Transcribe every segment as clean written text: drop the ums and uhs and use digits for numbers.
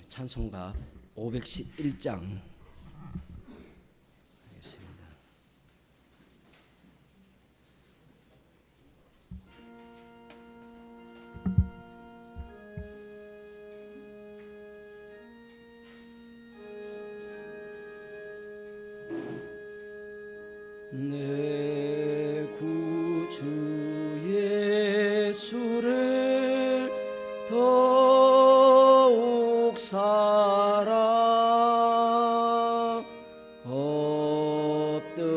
찬송가 511장 하겠습니다. 내 구주 예수를 더욱 사랑 엎드려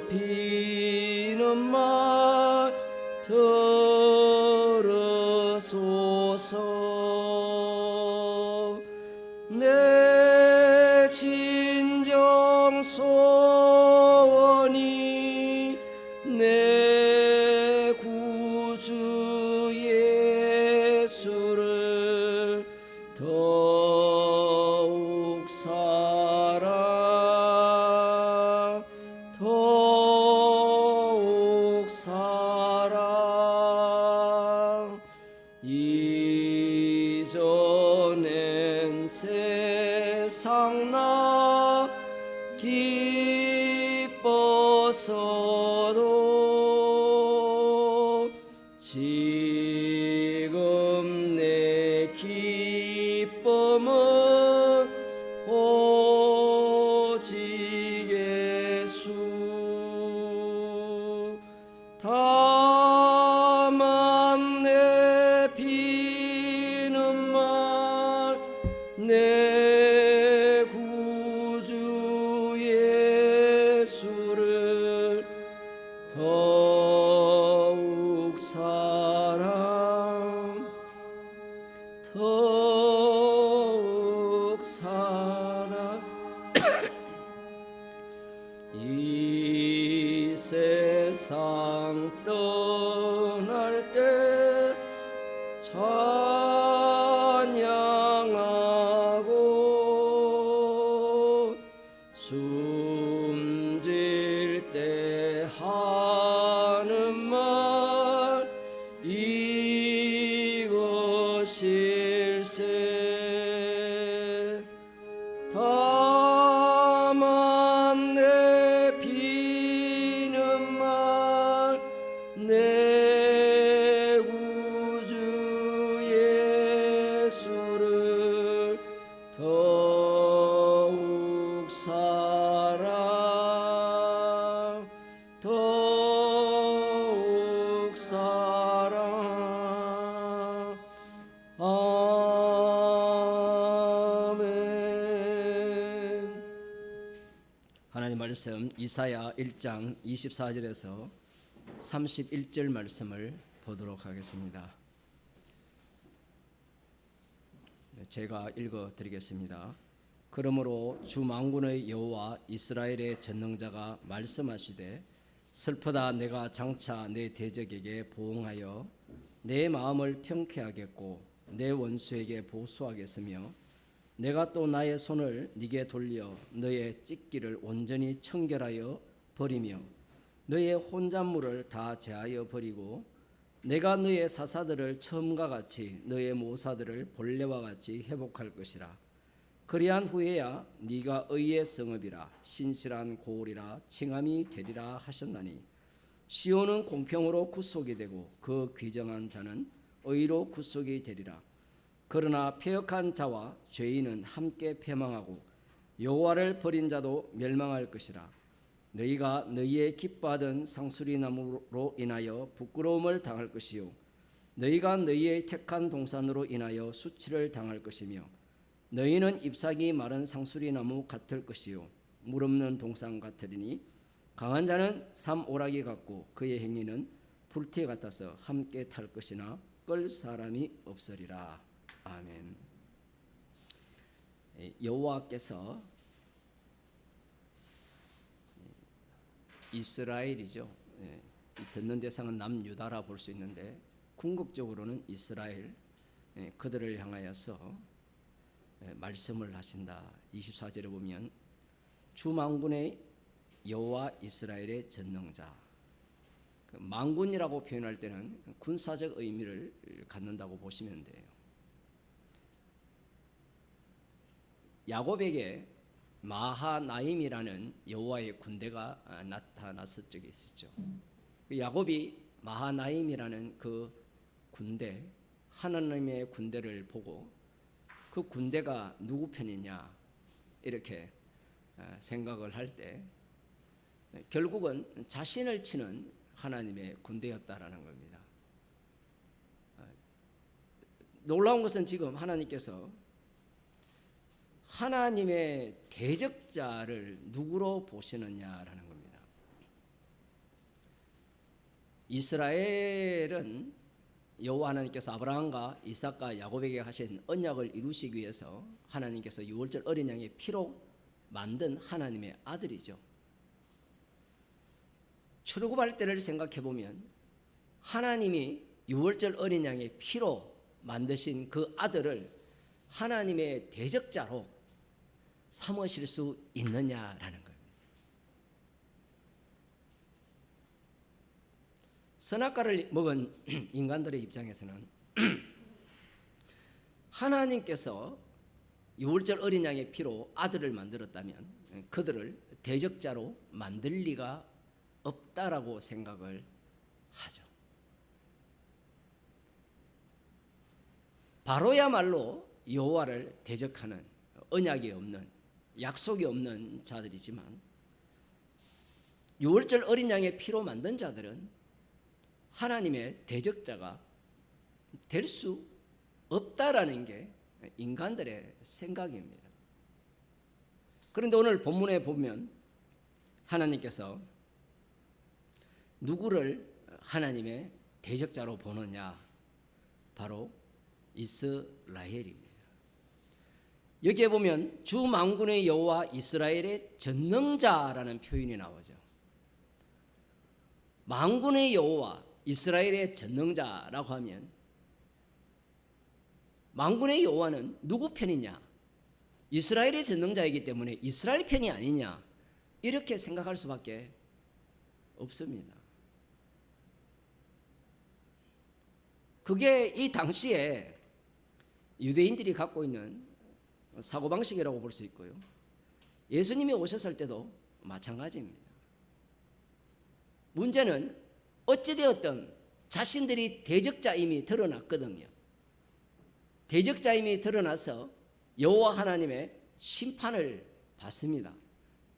비는 말 들으소서. 내 진정 소원이 내 구주 예수를 더욱 사랑 더욱 사랑. 이전엔 세상 나 기뻤어도 지금 내 기쁨은 오직 예수. 다만 내 비는 말 내 구주 예수를 더욱 사랑 더욱 사랑. 이 세상 떠날 때 찬양하고 숨질 때 하는 말 이것일세. 다만 내 비는 말 내 구주 예수를 더욱 사랑 더욱 사랑. 아멘. 하나님 말씀 이사야 1장 24절에서 31절 말씀을 보도록 하겠습니다. 제가 읽어 드리겠습니다. 그러므로 주 만군의 여호와 이스라엘의 전능자가 말씀하시되 슬프다. 내가 장차 내 대적에게 보응하여 내 마음을 평쾌하겠고 내 원수에게 보수하겠으며 내가 또 나의 손을 네게 돌려 너의 찢기를 온전히 청결하여 버리며 너의 혼잣물을 다 제하여 버리고 내가 너의 사사들을 처음과 같이 너의 모사들을 본래와 같이 회복할 것이라. 그리한 후에야 네가 의의 성읍이라 신실한 고을이라 칭함이 되리라 하셨나니 시온은 공평으로 구속이 되고 그 귀정한 자는 의로 구속이 되리라. 그러나 패역한 자와 죄인은 함께 패망하고 여호와를 버린 자도 멸망할 것이라. 너희가 너희의 기뻐하던 상수리나무로 인하여 부끄러움을 당할 것이요 너희가 너희의 택한 동산으로 인하여 수치를 당할 것이며 너희는 잎사귀 마른 상수리나무 같을 것이요 물 없는 동산 같으리니 강한 자는 삼오라기 같고 그의 행위는 불티 같아서 함께 탈 것이나 끌 사람이 없으리라. 아멘. 여호와께서 이스라엘이죠. 듣는 대상은 남유다라 볼 수 있는데 궁극적으로는 이스라엘, 그들을 향하여서 말씀을 하신다. 24절에 보면 주 만군의 여호와 이스라엘의 전능자. 만군이라고 표현할 때는 군사적 의미를 갖는다고 보시면 돼요. 야곱에게 마하나임이라는 여호와의 군대가 나타났을 적이 있었죠. 야곱이 마하나임이라는 그 군대, 하나님의 군대를 보고 그 군대가 누구 편이냐 이렇게 생각을 할 때 결국은 자신을 치는 하나님의 군대였다라는 겁니다. 놀라운 것은 지금 하나님께서 하나님의 대적자를 누구로 보시느냐라는 겁니다. 이스라엘은 여호와 하나님께서 아브라함과 이삭과 야곱에게 하신 언약을 이루시기 위해서 하나님께서 유월절 어린 양의 피로 만든 하나님의 아들이죠. 출애굽할 때를 생각해 보면 하나님이 유월절 어린 양의 피로 만드신 그 아들을 하나님의 대적자로 삼으실 수 있느냐라는 겁니다. 선악과를 먹은 인간들의 입장에서는 하나님께서 유월절 어린 양의 피로 아들을 만들었다면 그들을 대적자로 만들 리가 없다라고 생각을 하죠. 바로야말로 여호와를 대적하는 언약이 없는 약속이 없는 자들이지만 유월절 어린 양의 피로 만든 자들은 하나님의 대적자가 될 수 없다라는 게 인간들의 생각입니다. 그런데 오늘 본문에 보면 하나님께서 누구를 하나님의 대적자로 보느냐? 바로 이스라엘입니다. 여기에 보면 주 만군의 여호와 이스라엘의 전능자라는 표현이 나오죠. 만군의 여호와 이스라엘의 전능자라고 하면 만군의 여호와는 누구 편이냐? 이스라엘의 전능자이기 때문에 이스라엘 편이 아니냐? 이렇게 생각할 수밖에 없습니다. 그게 이 당시에 유대인들이 갖고 있는 사고방식이라고 볼 수 있고요. 예수님이 오셨을 때도 마찬가지입니다. 문제는 어찌되었든 자신들이 대적자임이 드러났거든요. 대적자임이 드러나서 여호와 하나님의 심판을 받습니다.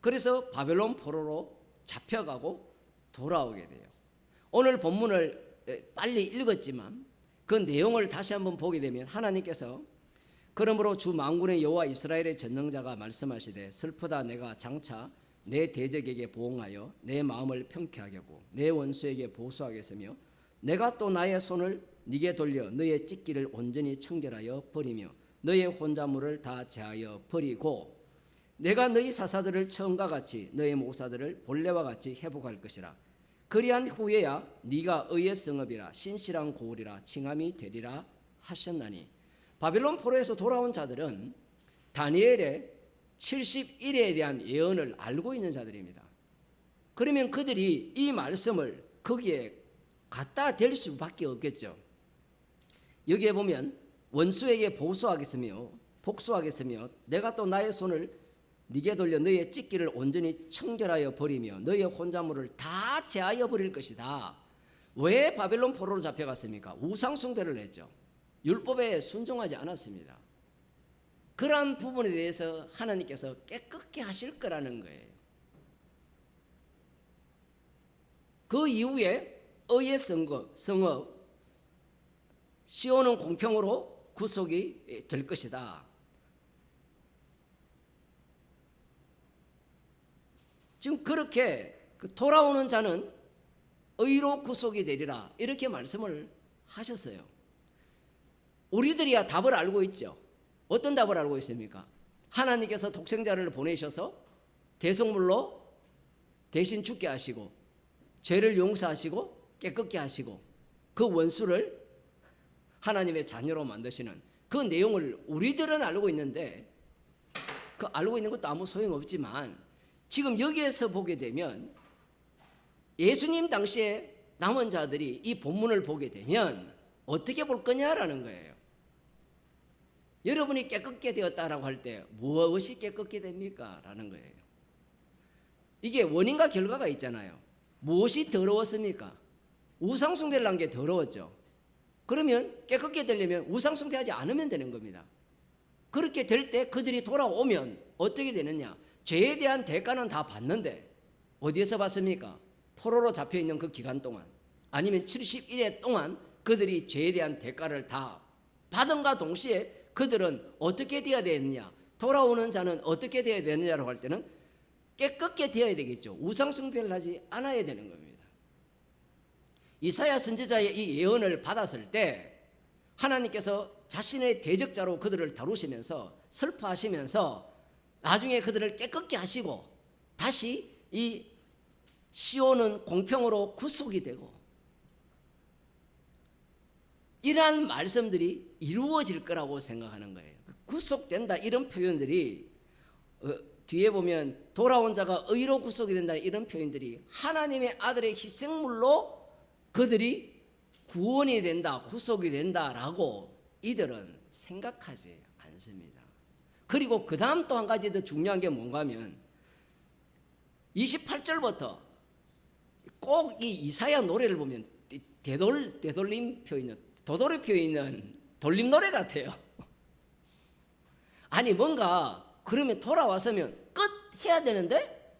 그래서 바벨론 포로로 잡혀가고 돌아오게 돼요. 오늘 본문을 빨리 읽었지만 그 내용을 다시 한번 보게 되면 하나님께서 그러므로 주 만군의 여호와 이스라엘의 전능자가 말씀하시되 슬프다 내가 장차 내 대적에게 보응하여 내 마음을 평쾌하게 하고 내 원수에게 보수하겠으며 내가 또 나의 손을 네게 돌려 너의 찢기를 온전히 청결하여 버리며 너의 혼자물을 다 제하여 버리고 내가 너희 사사들을 처음과 같이 너희 모사들을 본래와 같이 회복할 것이라. 그리한 후에야 네가 의의 성읍이라 신실한 고울이라 칭함이 되리라 하셨나니. 바빌론 포로에서 돌아온 자들은 다니엘의 70일에 대한 예언을 알고 있는 자들입니다. 그러면 그들이 이 말씀을 거기에 갖다 댈 수밖에 없겠죠. 여기에 보면 원수에게 보수하겠으며 복수하겠으며 내가 또 나의 손을 네게 돌려 너의 찢기를 온전히 청결하여 버리며 너의 혼자물을 다 제하여 버릴 것이다. 왜 바벨론 포로로 잡혀갔습니까? 우상 숭배를 했죠. 율법에 순종하지 않았습니다. 그러한 부분에 대해서 하나님께서 깨끗게 하실 거라는 거예요. 그 이후에 의의 성읍 시온은 공평으로 구속이 될 것이다. 지금 그렇게 돌아오는 자는 의로 구속이 되리라 이렇게 말씀을 하셨어요. 우리들이야 답을 알고 있죠. 어떤 답을 알고 있습니까? 하나님께서 독생자를 보내셔서 대속물로 대신 죽게 하시고 죄를 용서하시고 깨끗게 하시고 그 원수를 하나님의 자녀로 만드시는 그 내용을 우리들은 알고 있는데 그 알고 있는 것도 아무 소용없지만 지금 여기에서 보게 되면 예수님 당시에 남은 자들이 이 본문을 보게 되면 어떻게 볼 거냐라는 거예요. 여러분이 깨끗게 되었다라고 할 때 무엇이 깨끗게 됩니까? 라는 거예요. 이게 원인과 결과가 있잖아요. 무엇이 더러웠습니까? 우상숭배를 한 게 더러웠죠. 그러면 깨끗게 되려면 우상숭배하지 않으면 되는 겁니다. 그렇게 될 때 그들이 돌아오면 어떻게 되느냐? 죄에 대한 대가는 다 받는데 어디에서 받습니까? 포로로 잡혀있는 그 기간 동안, 아니면 71회 동안 그들이 죄에 대한 대가를 다 받음과 동시에 그들은 어떻게 되어야 되느냐? 돌아오는 자는 어떻게 되어야 되느냐라고 할 때는 깨끗게 되어야 되겠죠. 우상숭배를 하지 않아야 되는 겁니다. 이사야 선지자의 이 예언을 받았을 때 하나님께서 자신의 대적자로 그들을 다루시면서 슬퍼하시면서 나중에 그들을 깨끗게 하시고 다시 이 시온은 공평으로 구속이 되고, 이러한 말씀들이 이루어질 거라고 생각하는 거예요. 구속된다 이런 표현들이 뒤에 보면 돌아온 자가 의로 구속이 된다 이런 표현들이 하나님의 아들의 희생물로 그들이 구원이 된다, 구속이 된다라고 이들은 생각하지 않습니다. 그리고 그 다음 또 한 가지 더 중요한 게 뭔가 하면 28절부터 꼭 이 이사야 노래를 보면 되돌림 표현은 도돌이 표현은 돌림 노래 같아요. 아니 뭔가 그러면 돌아왔으면 끝 해야 되는데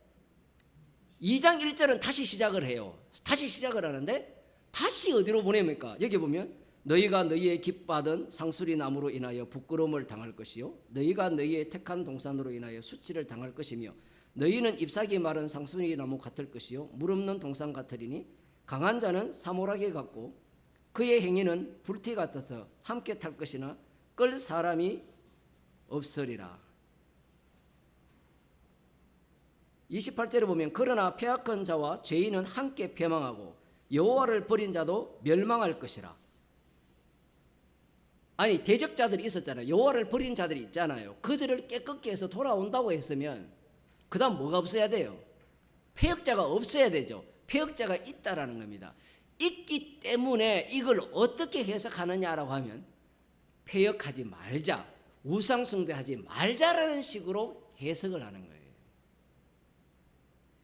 2장 1절은 다시 시작을 해요. 다시 시작을 하는데 다시 어디로 보냅니까? 여기 보면 너희가 너희의 깃받은 상수리 나무로 인하여 부끄러움을 당할 것이요 너희가 너희의 택한 동산으로 인하여 수치를 당할 것이며 너희는 잎사귀 마른 상수리 나무 같을 것이요 물 없는 동산 같으리니 강한 자는 사모라기 같고 그의 행위는 불티 같아서 함께 탈 것이나 끌 사람이 없으리라. 28절에 보면 그러나 패악한 자와 죄인은 함께 패망하고 여호와를 버린 자도 멸망할 것이라. 아니 대적자들이 있었잖아요. 여호와를 버린 자들이 있잖아요. 그들을 깨끗게 해서 돌아온다고 했으면 그 다음 뭐가 없어야 돼요? 패역자가 없어야 되죠. 패역자가 있다라는 겁니다. 있기 때문에 이걸 어떻게 해석하느냐라고 하면 패역하지 말자, 우상숭배하지 말자라는 식으로 해석을 하는 거예요.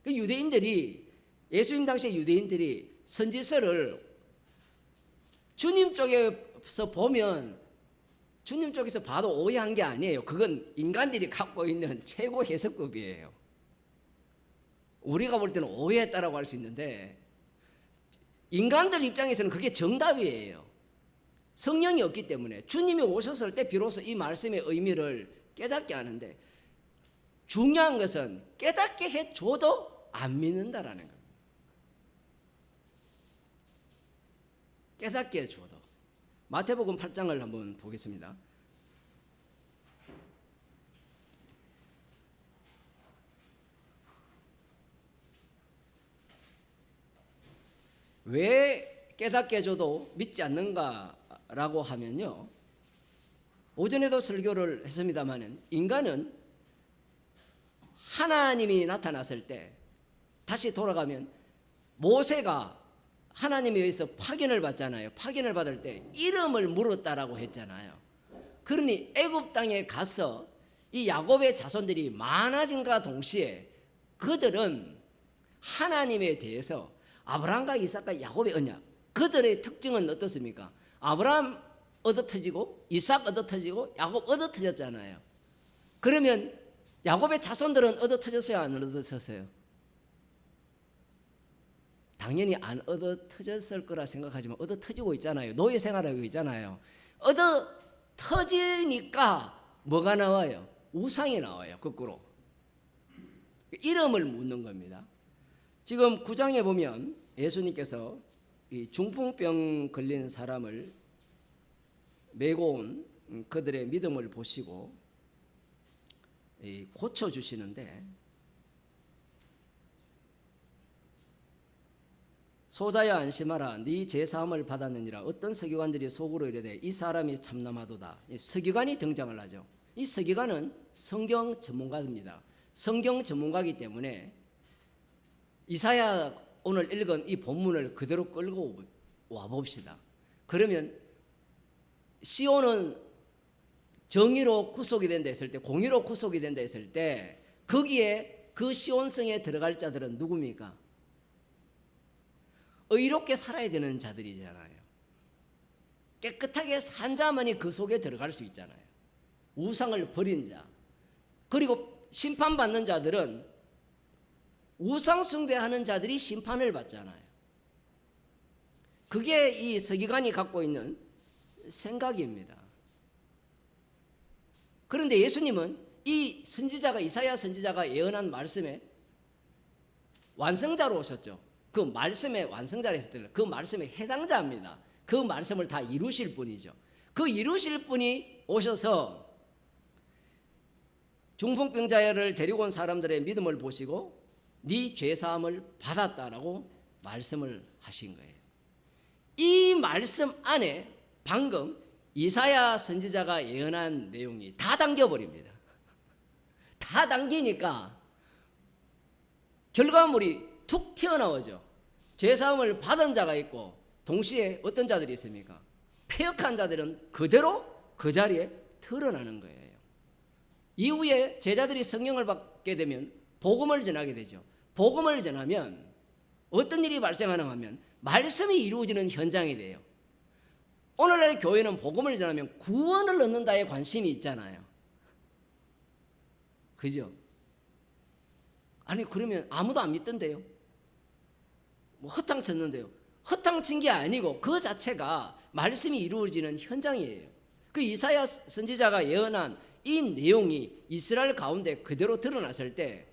그 유대인들이, 예수님 당시의 유대인들이 선지서를 주님 쪽에서 보면 주님 쪽에서 봐도 오해한 게 아니에요. 그건 인간들이 갖고 있는 최고 해석급이에요. 우리가 볼 때는 오해했다라고 할 수 있는데 인간들 입장에서는 그게 정답이에요. 성령이 없기 때문에 주님이 오셨을 때 비로소 이 말씀의 의미를 깨닫게 하는데, 중요한 것은 깨닫게 해줘도 안 믿는다라는 겁니다. 깨닫게 해줘도. 마태복음 8장을 한번 보겠습니다. 왜 깨닫게 해줘도 믿지 않는가라고 하면요, 오전에도 설교를 했습니다마는 인간은 하나님이 나타났을 때 다시 돌아가면 모세가 하나님에 의해서 파견을 받잖아요. 파견을 받을 때 이름을 물었다라고 했잖아요. 그러니 애굽 땅에 가서 이 야곱의 자손들이 많아진과 동시에 그들은 하나님에 대해서 아브라함과 이삭과 야곱의 언약, 그들의 특징은 어떻습니까? 아브라함 얻어터지고 이삭 얻어터지고 야곱 얻어터졌잖아요. 그러면 야곱의 자손들은 얻어터졌어요, 안 얻어터졌어요? 당연히 안 얻어터졌을 거라 생각하지만 얻어터지고 있잖아요. 노예 생활하고 있잖아요. 얻어터지니까 뭐가 나와요? 우상이 나와요. 거꾸로 이름을 묻는 겁니다. 지금 9장에 보면 예수님께서 이 중풍병 걸린 사람을 메고 온 그들의 믿음을 보시고 고쳐주시는데, 소자야 안심하라 네 죄사함을 받았느니라. 어떤 서기관들이 속으로 이르되 이 사람이 참남하도다. 서기관이 등장을 하죠. 이 서기관은 성경 전문가입니다. 성경 전문가이기 때문에 이사야 오늘 읽은 이 본문을 그대로 끌고 와 봅시다. 그러면 시온은 정의로 구속이 된다 했을 때, 공의로 구속이 된다 했을 때 거기에 그 시온성에 들어갈 자들은 누굽니까? 의롭게 살아야 되는 자들이잖아요. 깨끗하게 산 자만이 그 속에 들어갈 수 있잖아요. 우상을 버린 자. 그리고 심판받는 자들은 우상 숭배하는 자들이 심판을 받잖아요. 그게 이 서기관이 갖고 있는 생각입니다. 그런데 예수님은 이 선지자가, 이사야 선지자가 예언한 말씀에 완성자로 오셨죠. 그 말씀의 완성자로 했을 때 그 말씀의 해당자입니다. 그 말씀을 다 이루실 분이죠. 그 이루실 분이 오셔서 중풍병자를 데리고 온 사람들의 믿음을 보시고 네 죄사함을 받았다라고 말씀을 하신 거예요. 이 말씀 안에 방금 이사야 선지자가 예언한 내용이 다 담겨버립니다. 다 담기니까 결과물이 툭 튀어나오죠. 죄사함을 받은 자가 있고 동시에 어떤 자들이 있습니까? 패역한 자들은 그대로 그 자리에 드러나는 거예요. 이후에 제자들이 성령을 받게 되면 복음을 전하게 되죠. 복음을 전하면 어떤 일이 발생하는가 하면 말씀이 이루어지는 현장이 돼요. 오늘날의 교회는 복음을 전하면 구원을 얻는다에 관심이 있잖아요. 그죠? 아니 그러면 아무도 안 믿던데요. 뭐 허탕 쳤는데요. 허탕 친 게 아니고 그 자체가 말씀이 이루어지는 현장이에요. 그 이사야 선지자가 예언한 이 내용이 이스라엘 가운데 그대로 드러났을 때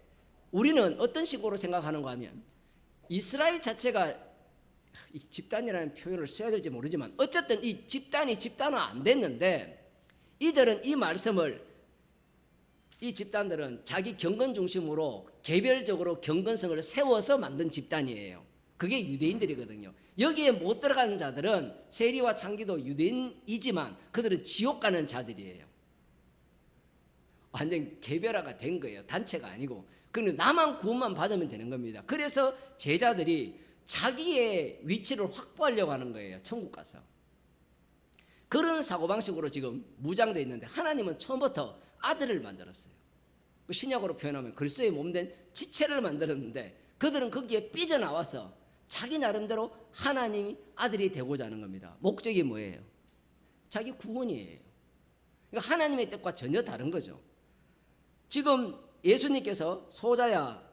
우리는 어떤 식으로 생각하는가 하면 이스라엘 자체가 이 집단이라는 표현을 써야 될지 모르지만 어쨌든 이 집단은 안 됐는데 이들은 이 말씀을 이 집단들은 자기 경건 중심으로 개별적으로 경건성을 세워서 만든 집단이에요. 그게 유대인들이거든요. 여기에 못 들어가는 자들은 세리와 창기도 유대인이지만 그들은 지옥 가는 자들이에요. 완전 개별화가 된 거예요. 단체가 아니고. 그러면 나만 구원만 받으면 되는 겁니다. 그래서 제자들이 자기의 위치를 확보하려고 하는 거예요. 천국 가서. 그런 사고방식으로 지금 무장되어 있는데 하나님은 처음부터 아들을 만들었어요. 신약으로 표현하면 그리스도의 몸된 지체를 만들었는데 그들은 거기에 삐져나와서 자기 나름대로 하나님이 아들이 되고자 하는 겁니다. 목적이 뭐예요? 자기 구원이에요. 그러니까 하나님의 뜻과 전혀 다른 거죠. 지금 예수님께서 소자야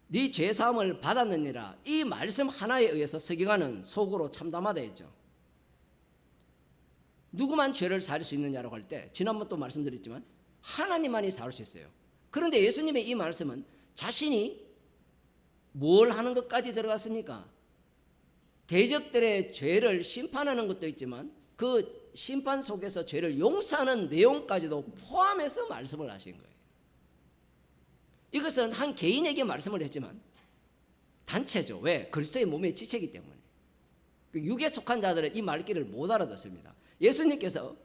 네 죄사함을 받았느니라 이 말씀 하나에 의해서 서기관은 속으로 참담하다 했죠. 누구만 죄를 사할 수 있느냐라고 할 때 지난번 또 말씀드렸지만 하나님만이 사할 수 있어요. 그런데 예수님의 이 말씀은 자신이 뭘 하는 것까지 들어갔습니까? 대적들의 죄를 심판하는 것도 있지만 그 심판 속에서 죄를 용서하는 내용까지도 포함해서 말씀을 하신 거예요. 이것은 한 개인에게 말씀을 했지만 단체죠. 왜? 그리스도의 몸의 지체이기 때문에. 육에 속한 자들은 이 말귀를 못 알아듣습니다. 예수님께서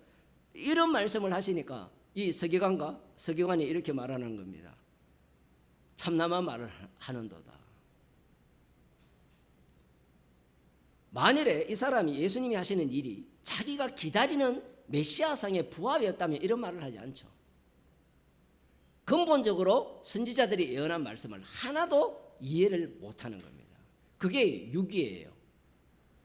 이런 말씀을 하시니까 이 서기관이 이렇게 말하는 겁니다. 참남한 말을 하는도다. 만일에 이 사람이 예수님이 하시는 일이 자기가 기다리는 메시아상의 부활이었다면 이런 말을 하지 않죠. 근본적으로 선지자들이 예언한 말씀을 하나도 이해를 못하는 겁니다. 그게 육이에요.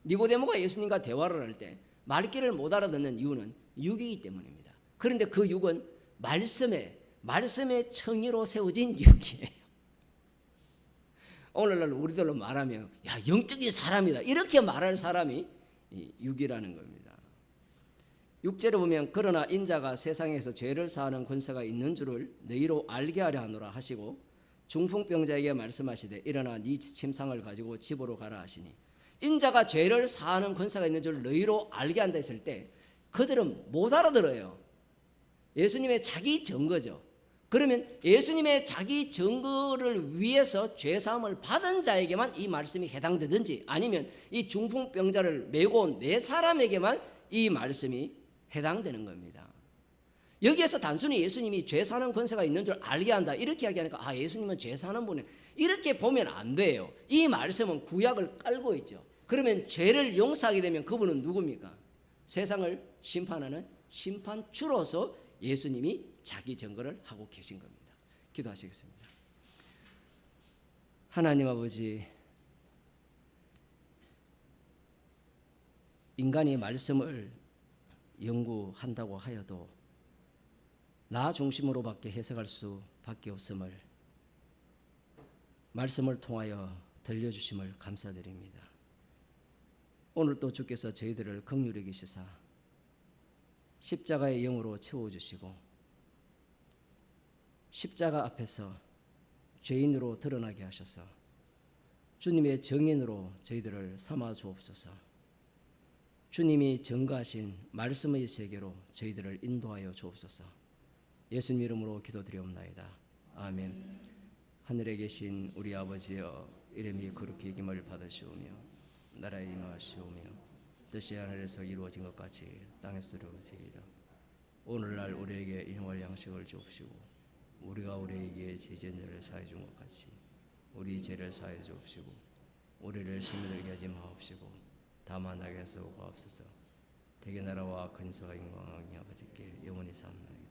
니고데모가 예수님과 대화를 할 때 말귀를 못 알아듣는 이유는 육이기 때문입니다. 그런데 그 육은 말씀의 청의로 세워진 육이에요. 오늘날 우리들로 말하면 야 영적인 사람이다 이렇게 말할 사람이 육이라는 겁니다. 6절에 보면 그러나 인자가 세상에서 죄를 사하는 권세가 있는 줄을 너희로 알게 하려 하노라 하시고 중풍병자에게 말씀하시되 일어나 네 침상을 가지고 집으로 가라 하시니 인자가 죄를 사하는 권세가 있는 줄 너희로 알게 한다 했을 때 그들은 못 알아들어요. 예수님의 자기 증거죠. 그러면 예수님의 자기 증거를 위해서 죄사함을 받은 자에게만 이 말씀이 해당되든지 아니면 이 중풍병자를 메고 온 네 사람에게만 이 말씀이 해당되는 겁니다. 여기에서 단순히 예수님이 죄 사는 권세가 있는 줄 알게 한다 이렇게 이야기하니까 예수님은 죄 사는 분이 이렇게 보면 안 돼요. 이 말씀은 구약을 깔고 있죠. 그러면 죄를 용서하게 되면 그분은 누굽니까? 세상을 심판하는 심판주로서 예수님이 자기 증거를 하고 계신 겁니다. 기도하시겠습니다. 하나님 아버지, 인간이 말씀을 연구한다고 하여도 나 중심으로밖에 해석할 수밖에 없음을 말씀을 통하여 들려주심을 감사드립니다. 오늘 또 주께서 저희들을 긍휼히 여기시사 십자가의 영으로 채워주시고 십자가 앞에서 죄인으로 드러나게 하셔서 주님의 정인으로 저희들을 삼아 주옵소서. 주님이 증거하신 말씀의 세계로 저희들을 인도하여 주옵소서. 예수님 이름으로 기도드리옵나이다. 아멘. 하늘에 계신 우리 아버지여, 이름이 거룩히 여김을 받으시오며 나라에 임하시오며 뜻이 하늘에서 이루어진 것 같이 땅에서 이루어지이다. 오늘날 우리에게 일용할 양식을 주옵시고 우리가 우리에게 죄진 자를 사해 준 것 같이 우리 죄를 사해 주옵시고 우리를 시험에 들게 하지 마옵시고 다만 악에서 구하옵소서. 대개 나라와 근세와 영광이 아버지께 영원히 삼나이다.